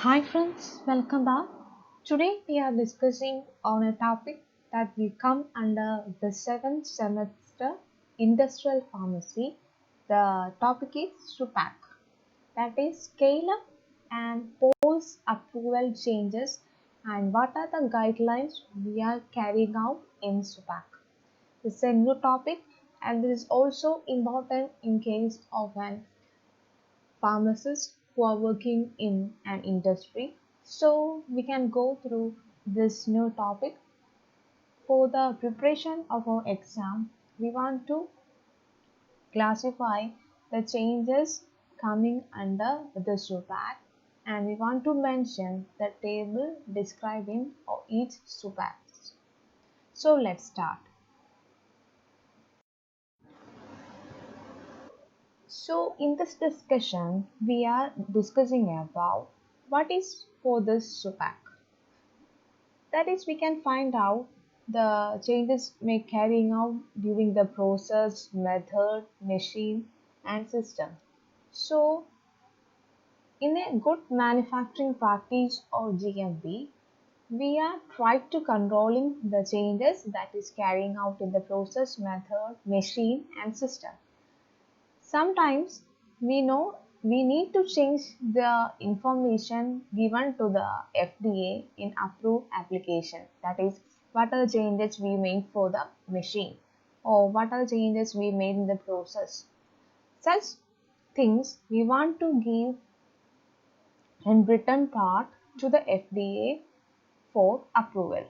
Hi friends, welcome back. Today we are discussing on a topic that will come under the seventh semester industrial pharmacy. The topic is SUPAC, that is scale up and post approval changes and what are the guidelines we are carrying out in SUPAC. This is a new topic and this is also important in case of an pharmacists who are working in an industry. So we can go through this new topic. For the preparation of our exam, we want to classify the changes coming under the SUPAC and we want to mention the table describing each SUPAC. So let's start. So in this discussion, we are discussing about what is for this SUPAC. That is, we can find out the changes may carrying out during the process, method, machine, and system. So, in a good manufacturing practice or GMP, we are trying to controlling the changes that is carrying out in the process, method, machine, and system. Sometimes we know we need to change the information given to the FDA in approved application. That is, what are the changes we made for the machine or what are the changes we made in the process. Such things we want to give in written part to the FDA for approval.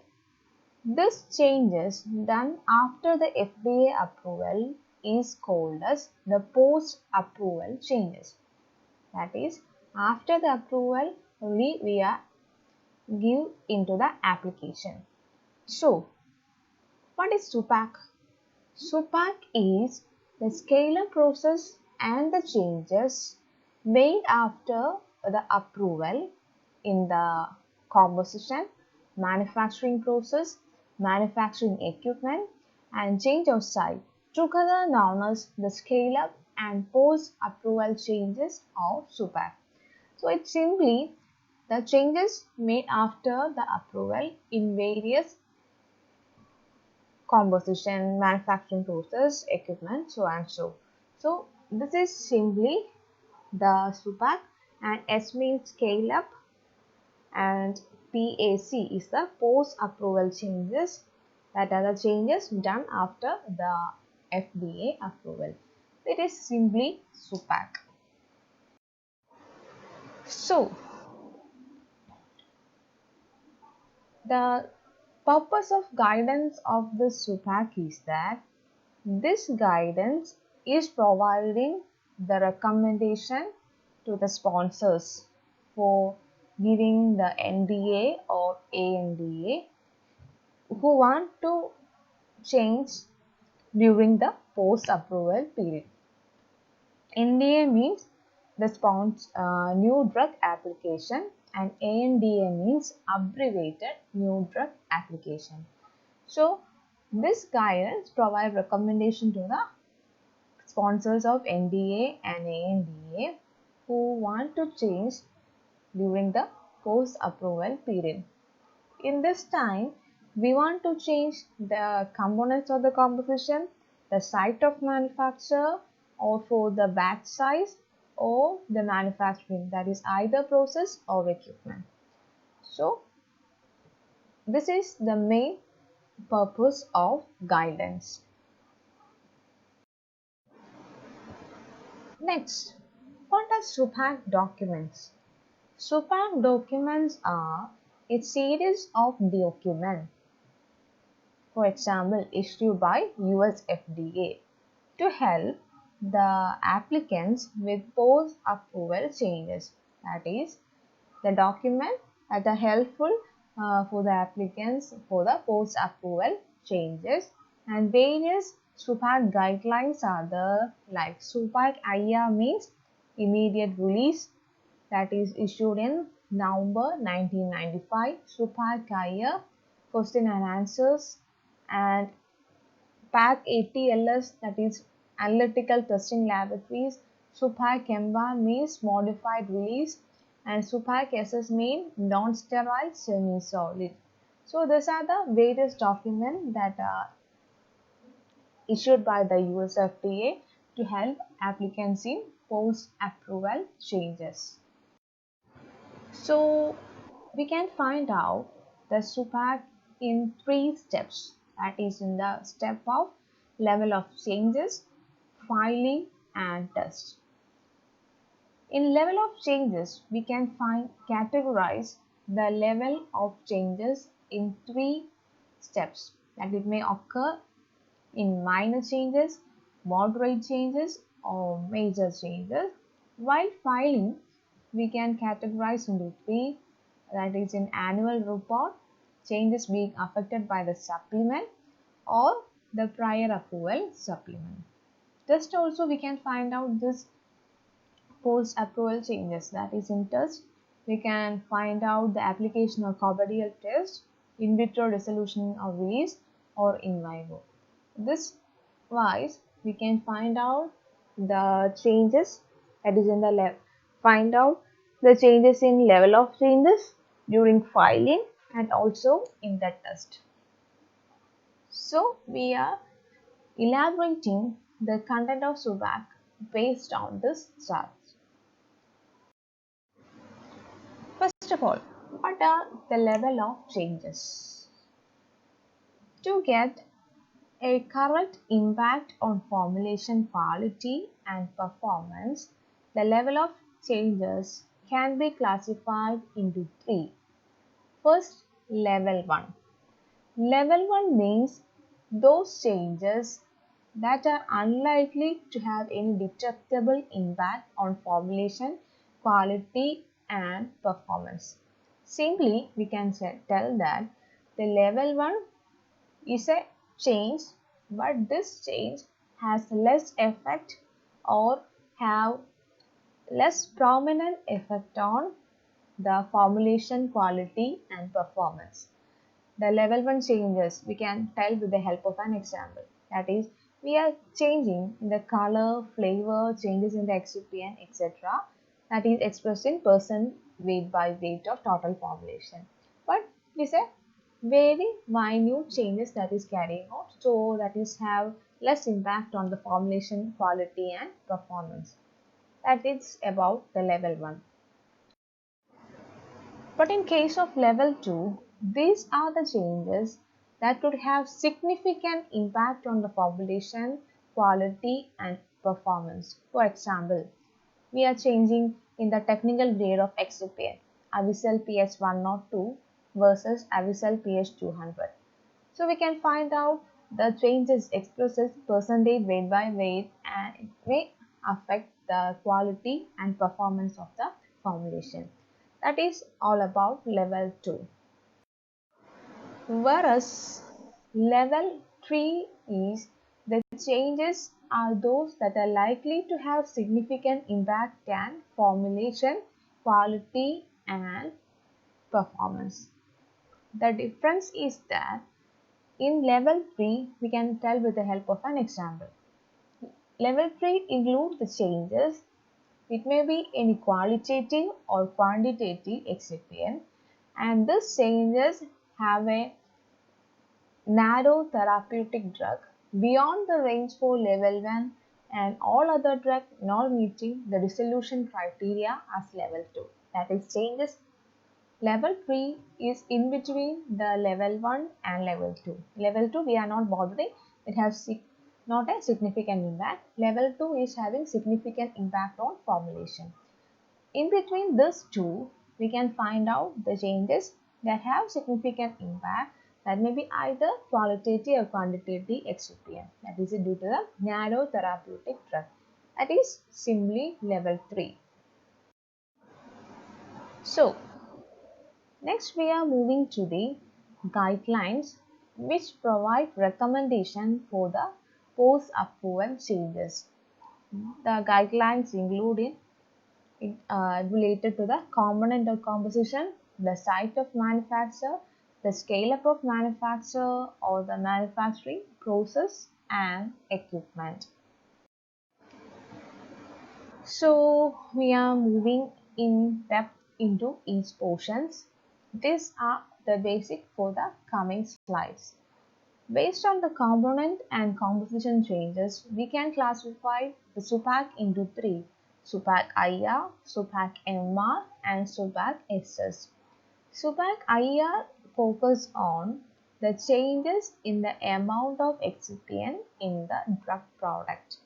This changes done after the FDA approval is called as the post-approval changes. That is, after the approval only we are give into the application. So, what is SUPAC? SUPAC is the scale-up process and the changes made after the approval in the composition, manufacturing process, manufacturing equipment, and change of site, together known as the scale-up and post-approval changes of SUPAC. So it's simply the changes made after the approval in various composition, manufacturing process, equipment, so and so. So this is simply the SUPAC, and S means scale up and PAC is the post approval changes, that are the changes done after the FDA approval. It is simply SUPAC. So the purpose of guidance of the SUPAC is that this guidance is providing the recommendation to the sponsors for giving the NDA or ANDA who want to change during the post-approval period. NDA means the new drug application and ANDA means abbreviated new drug application. So this guidance provides recommendation to the sponsors of NDA and ANDA who want to change during the post-approval period. In this time, we want to change the components of the composition, the site of manufacture, or for the batch size or the manufacturing, that is either process or equipment. So, this is the main purpose of guidance. Next, what are SUPAC documents? SUPAC documents are a series of documents, for example, issued by US FDA to help the applicants with post-approval changes. That is, the document that are helpful for the applicants for the post-approval changes, and various SUPAC guidelines are there, like SUPAC IR means immediate release, that is issued in November 1995, SUPAC IR question and answers, and PAC 80LS, that is analytical testing laboratories. SUPAC EMBA means modified release, and SUPAC SS mean non-sterile semi-solid. So these are the various documents that are issued by the US FDA to help applicants in post-approval changes. So we can find out the SUPAC in three steps. That is in the step of level of changes, filing and test. In level of changes, we can categorize the level of changes in three steps, that it may occur in minor changes, moderate changes or major changes. While filing, we can categorize into three, that is in annual report, changes being affected by the supplement or the prior approval supplement. Just also we can find out this post approval changes, that is in test. We can find out the application of carbaryl test, in vitro dissolution of yeast or in vivo. This wise we can find out the changes, that is in the find out the changes in level of changes during filing and also in the test. So we are elaborating the content of SUPAC based on this chart. First of all, what are the level of changes? To get a correct impact on formulation quality and performance, the level of changes can be classified into three. First, level 1. Level 1 means those changes that are unlikely to have any detectable impact on formulation quality and performance. Simply, we can tell that the level 1 is a change, but this change has less effect or have less prominent effect on the formulation quality and performance. The level 1 changes we can tell with the help of an example. That is, we are changing the color, flavor, changes in the excipient, etc. That is expressed in percent weight by weight of total formulation. But we say very minute changes that is carrying out, so that is have less impact on the formulation quality and performance. That is about the level 1. But in case of level 2, these are the changes that could have significant impact on the formulation, quality and performance. For example, we are changing in the technical grade of excipient, Avicel pH 102 versus Avicel pH 200. So we can find out the changes expressed as percentage weight by weight, and it may affect the quality and performance of the formulation. That is all about level 2. Whereas level 3 is the changes are those that are likely to have significant impact on formulation, quality and performance. The difference is that in level 3 we can tell with the help of an example. Level 3 includes the changes. It may be any qualitative or quantitative excipient, and these changes have a narrow therapeutic drug beyond the range for level 1 and all other drugs not meeting the dissolution criteria as level 2. That is changes. Level 3 is in between the level 1 and level 2. Level 2 we are not bothering, it has not a significant impact. Level 2 is having significant impact on formulation. In between these two, we can find out the changes that have significant impact, that may be either qualitative or quantitative excipient. That is due to the narrow therapeutic drug. That is simply level 3. So, next we are moving to the guidelines which provide recommendation for the post-approval changes. The guidelines include related to the component of composition, the site of manufacture, the scale-up of manufacture or the manufacturing process and equipment. So we are moving in depth into each portions. These are the basic for the coming slides. Based on the component and composition changes, we can classify the SUPAC into three: SUPAC IR, SUPAC MR, and SUPAC SS. SUPAC IR focus on the changes in the amount of excipient in the drug product.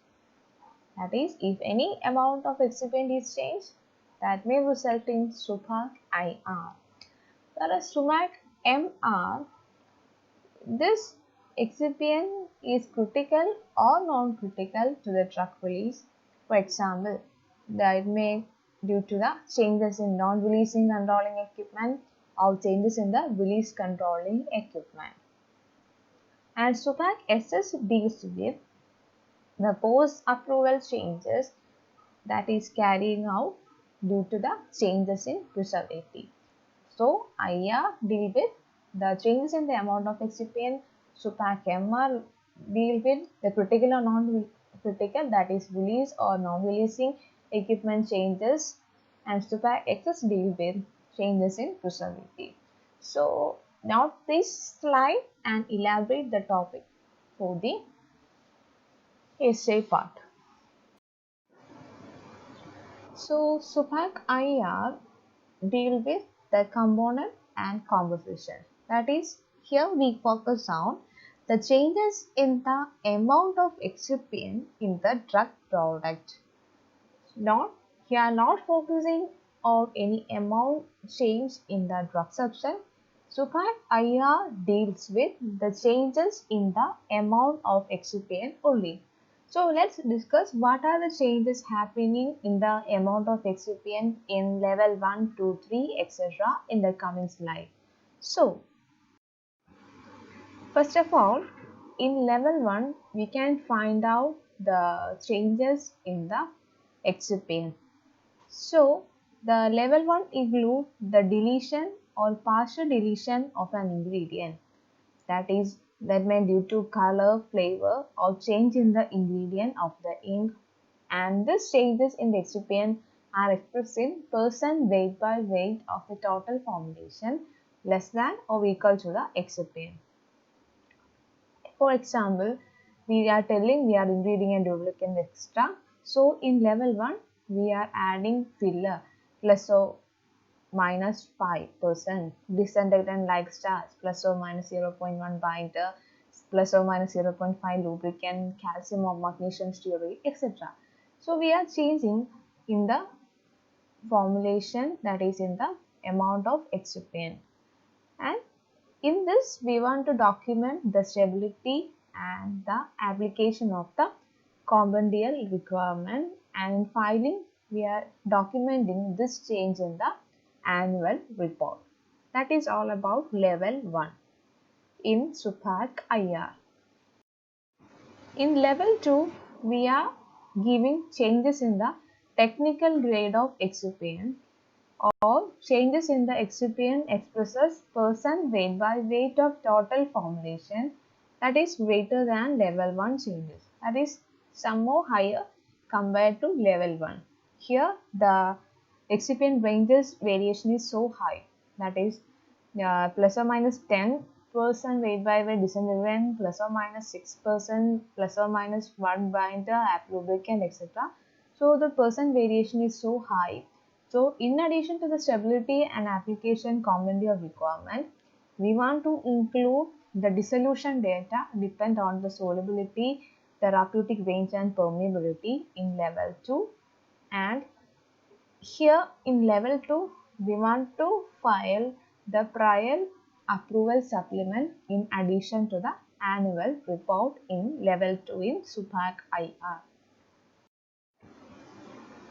That is, if any amount of excipient is changed, that may result in SUPAC IR. Whereas SUPAC MR, this excipient is critical or non-critical to the drug release. For example, that may due to the changes in non-releasing controlling equipment or changes in the release controlling equipment. And SUPAC SS deals with the post-approval changes that is carrying out due to the changes in preservative. So, IR deal with the changes in the amount of excipient. SUPAC MR deal with the critical or non-critical, that is release or non-releasing equipment changes, and SUPAC SS deal with changes in preservative. So, now this slide and elaborate the topic for the essay part. So, SUPAC IR deal with the component and composition. That is, here we focus on the changes in the amount of excipient in the drug product. Not focusing on any amount change in the drug substance. SUPAC IR deals with the changes in the amount of excipient only. So let's discuss what are the changes happening in the amount of excipient in level 1, 2, 3, etc. in the coming slide. So, first of all, in level 1, we can find out the changes in the excipient. So, the level 1 include the deletion or partial deletion of an ingredient. That may due to color, flavor, or change in the ingredient of the ink, and these changes in the excipient are expressed in % weight by weight of the total formulation less than or equal to the excipient. For example, we are telling we are ingredient lubricant extra. So in level 1, we are adding filler plus or minus 5%, disinfectant like starch plus or minus 0.1 binder, plus or minus 0.5 lubricant, calcium or magnesium stearate, etc. So we are changing in the formulation, that is in the amount of excipient. And in this, we want to document the stability and the application of the compendial requirement, and in filing, we are documenting this change in the annual report. That is all about level 1 in SUPAC IR. In level 2, we are giving changes in the technical grade of excipient or changes in the excipient expresses % weight by weight of total formulation, that is greater than level 1 changes, that is some more higher compared to level 1. Here the excipient ranges variation is so high, that is plus or minus 10% weight by weight disinfectant, plus or minus 6%, plus or minus 1 binder, lubricant, etc. So the % variation is so high. So in addition to the stability and application compendial requirement, we want to include the dissolution data depend on the solubility, therapeutic range and permeability in level 2. And here in level 2, we want to file the prior approval supplement in addition to the annual report in level 2 in SUPAC IR.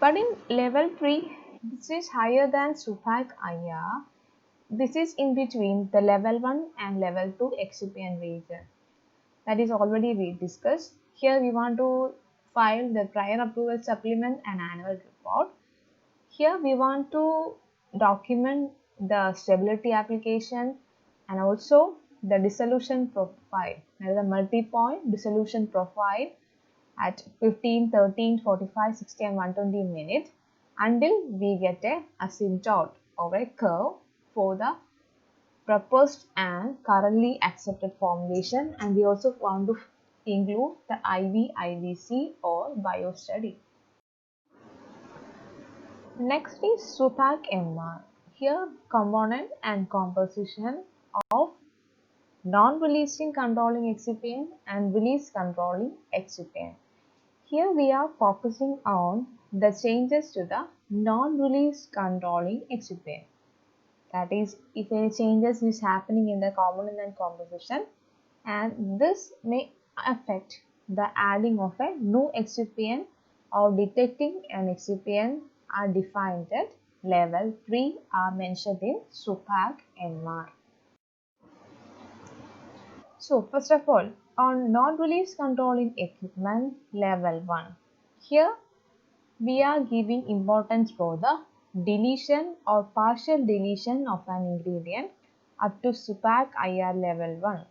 But in level 3, this is higher than SUPAC IR. This is in between the level 1 and level 2 excipient region. That is already we discussed. Here we want to file the prior approval supplement and annual report. Here we want to document the stability application and also the dissolution profile. That is a multi-point dissolution profile at 15, 13, 45, 60 and 120 minutes until we get a asymptote. of a curve for the proposed and currently accepted formulation, and we also want to include the IV/IVC or biostudy. Next is SUPAC-MR. Here component and composition of non-releasing controlling excipient and release controlling excipient. Here we are focusing on the changes to the non-release controlling excipient. That is, if any changes is happening in the component and composition, and this may affect the adding of a new excipient or detecting an excipient are defined at level 3 are mentioned in SUPAC-MR. So first of all, on non-release controlling equipment level 1, here we are giving importance for the deletion or partial deletion of an ingredient up to SUPAC-IR level 1,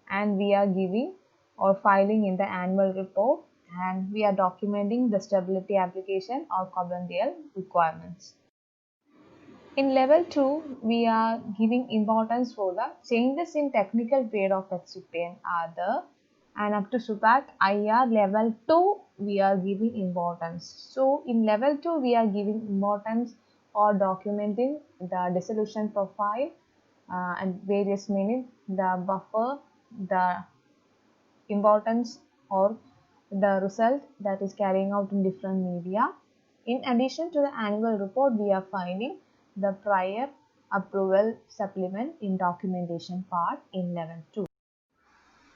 and we are giving or filing in the annual report, and we are documenting the stability application or compendial requirements. In level 2, we are giving importance for the changes in technical grade of excipient other, and up to SUPAC-IR level 2, we are giving importance. So in level 2, we are giving importance or documenting the dissolution profile and various meaning, the buffer, the importance or the result that is carrying out in different media. In addition to the annual report, we are filing the prior approval supplement in documentation part in level 2.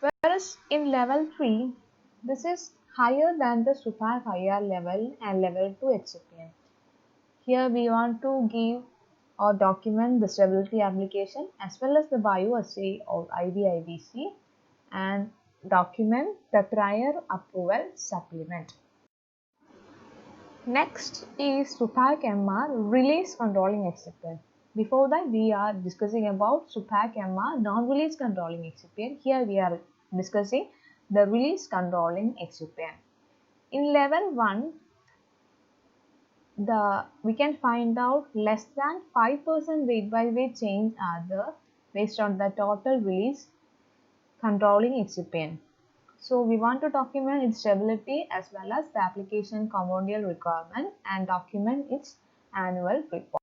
Whereas in level 3, this is higher than the SUPAC-IR level and level 2 excipient. Here we want to give or document the stability application as well as the bioassay or IV/IVC and document the prior approval supplement. Next is SUPAC-MR release controlling excipient. Before that, we are discussing about SUPAC-MR non-release controlling excipient. Here we are discussing the release controlling excipient. In level 1, we can find out less than 5% weight by weight change are there based on the total release controlling excipient. So we want to document its stability as well as the application compendial requirement and document its annual report.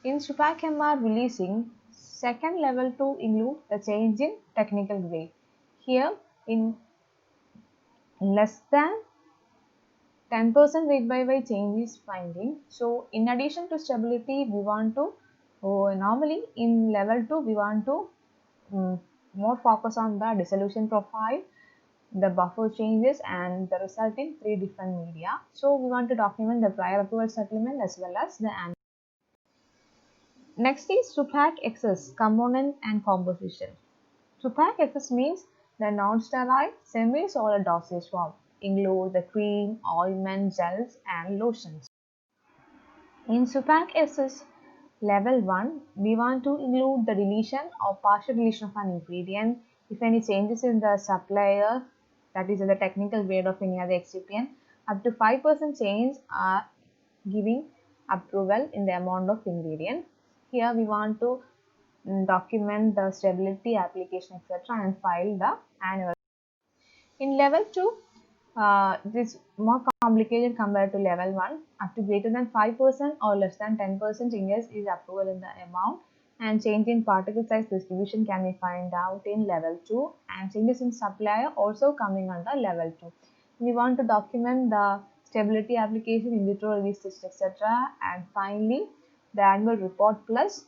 In SUPAC-MR releasing, second level 2 include the change in technical grade. Here in less than 10% weight by weight change is finding. So in addition to stability, we want to normally in level 2 we want to more focus on the dissolution profile, the buffer changes and the resulting 3 different media. So we want to document the prior approval supplement as well as the annual. Next is SUPAC-XS component and composition. SUPAC-XS means the non-sterile semi-solid dosage form, include the cream, ointment, gels and lotions. In SUPAC-XS level 1, we want to include the deletion or partial deletion of an ingredient if any changes in the supplier, that is in the technical grade of any other excipient. Up to 5% change are giving approval in the amount of ingredient. Here we want to document the stability, application, etc. and file the annual. In level 2, this is more complicated compared to level 1. Up to greater than 5% or less than 10% changes is approval in the amount, and change in particle size distribution can be found out in level 2, and changes in supplier also coming under level 2. We want to document the stability application, in vitro release test, etc. and finally the annual report plus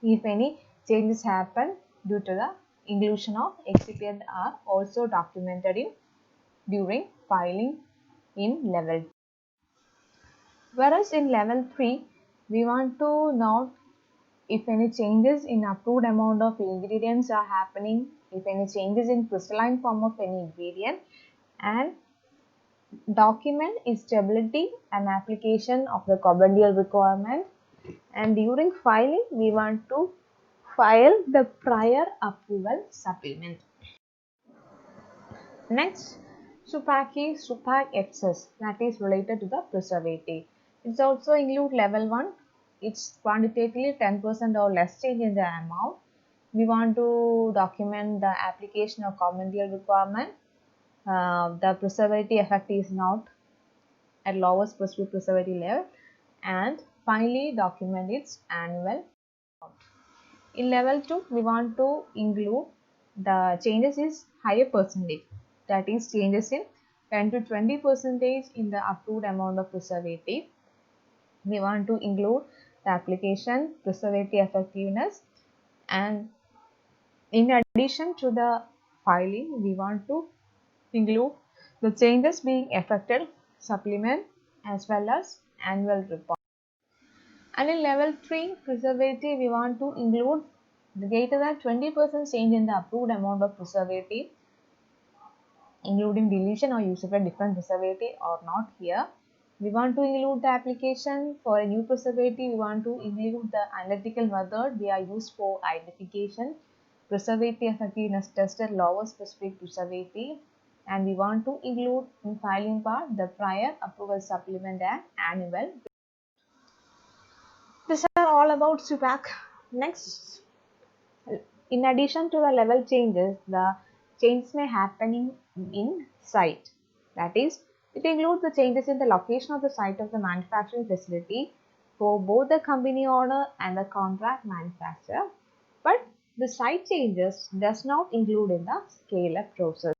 if any changes happen due to the inclusion of excipient are also documented in during filing in level 2. Whereas in level 3, we want to note if any changes in approved amount of ingredients are happening, if any changes in crystalline form of any ingredient, and document its stability and application of the compendial requirement, and during filing we want to file the prior approval supplement. Next, SUPAC-XS, that is related to the preservative. It also include level 1 it's quantitatively 10% or less change in the amount, we want to document the application of common deal requirement. The preservative effect is not at lowest specific preservative level, and finally document its annual. In level 2, we want to include the changes is higher percentage, that is changes in 10 to 20 percentage in the approved amount of preservative. We want to include the application, preservative effectiveness, and in addition to the filing, we want to include the changes being effected, supplement, as well as annual report. And in level 3 preservative, we want to include the greater than 20% change in the approved amount of preservative, including deletion or use of a different preservative or not here. We want to include the application for a new preservative. We want to include the analytical method we are used for identification, preservative effectiveness tested lower specific preservative, and we want to include in filing part the prior approval supplement and annual. These are all about SUPAC. Next, in addition to the level changes, the changes may happen in site. That is, it includes the changes in the location of the site of the manufacturing facility for both the company owner and the contract manufacturer. But the site changes does not include in the scale-up process.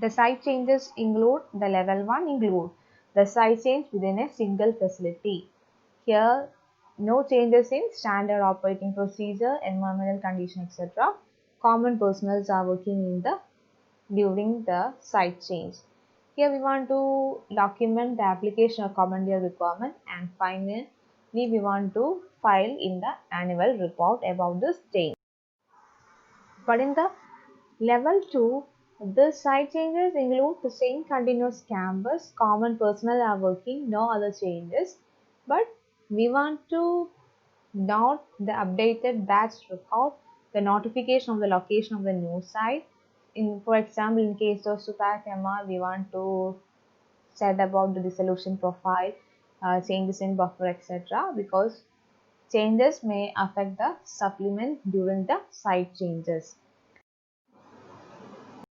The site changes include the level 1 include the site change within a single facility. Here, no changes in standard operating procedure, environmental condition, etc. Common personnel are working in the during the site change. Here we want to document the application of common deal requirement, and finally we want to file in the annual report about this change. But in the level 2, the site changes include the same continuous campus, common personnel are working, no other changes. But we want to note the updated batch record, the notification of the location of the new site. For example, in case of SUPAC MR, we want to set about the dissolution profile, changes in buffer, etc. because changes may affect the supplement during the site changes.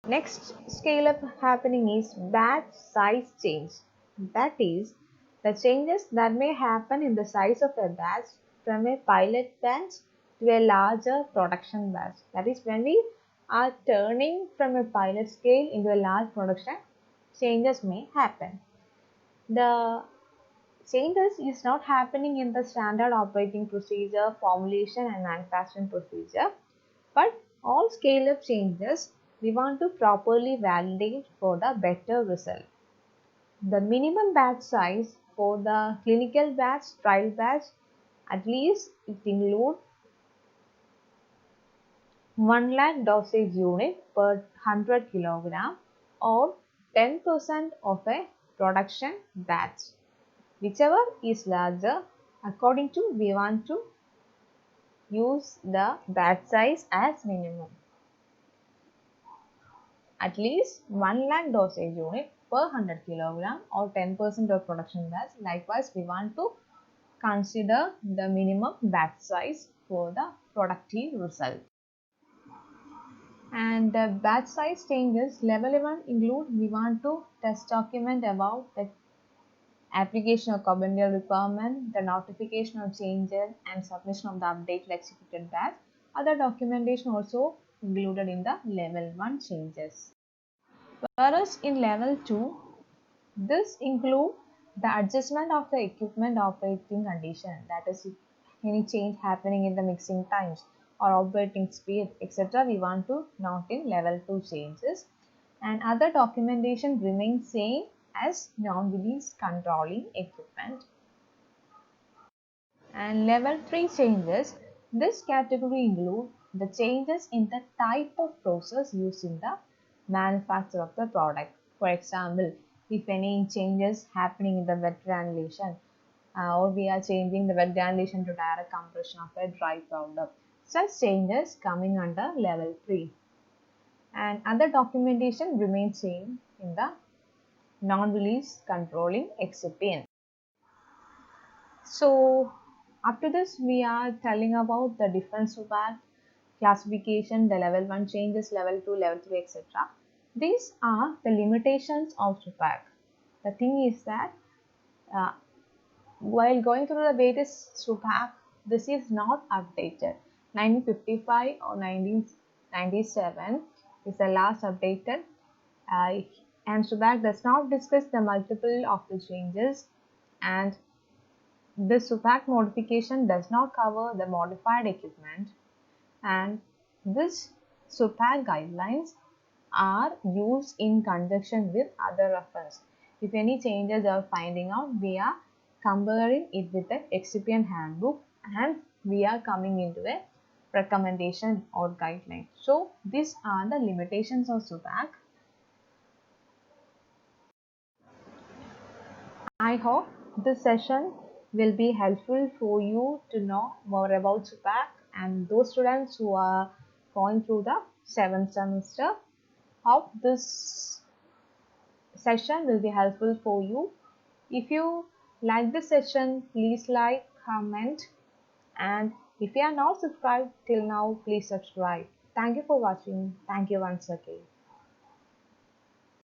Next scale up happening is batch size change. That is, the changes that may happen in the size of a batch from a pilot batch to a larger production batch. That is, when we are turning from a pilot scale into a large production, changes may happen. The changes is not happening in the standard operating procedure, formulation and manufacturing procedure, but all scale up changes we want to properly validate for the better result. The minimum batch size for the clinical batch, trial batch, at least it includes 1 lakh dosage unit per 100 kg or 10% of a production batch. Whichever is larger, according to we want to use the batch size as minimum. At least 1 lakh dosage unit per 100 kg or 10% of production batch. Likewise, we want to consider the minimum batch size for the productive result. And the batch size changes, level 1 include we want to test document about the application of common deal requirement, the notification of changes and submission of the updated executed batch. Other documentation also included in the level 1 changes. Whereas in level 2, this include the adjustment of the equipment operating condition, that is, if any change happening in the mixing times or operating speed, etc. we want to note in level 2 changes, and other documentation remains same as non-release controlling equipment. And level 3 changes, this category include the changes in the type of process used in the manufacture of the product. For example, if any changes happening in the wet granulation, or we are changing the wet granulation to direct compression of a dry powder, such changes coming under level 3. And other documentation remains same in the non-release controlling excipient. So Up to this, we are telling about the different SUPAC classification, the level 1 changes, level 2, level 3, etc. These are the limitations of SUPAC. The thing is that uh, while going through the various SUPAC, this is not updated. 1955 or 1997 is the last updated, uh, and SUPAC does not discuss the multiple of the changes, and this SUPAC modification does not cover the modified equipment, and this SUPAC guidelines are used in conjunction with other reference. If any changes are finding out, we are comparing it with the excipient handbook and we are coming into a recommendation or guideline. So these are the limitations of SUPAC. I hope this session will be helpful for you to know more about SUPAC and those students who are going through the 7th semester. Hope this session will be helpful for you. If you like this session, please like, comment, and if you are not subscribed till now, please subscribe. Thank you for watching. Thank you once again.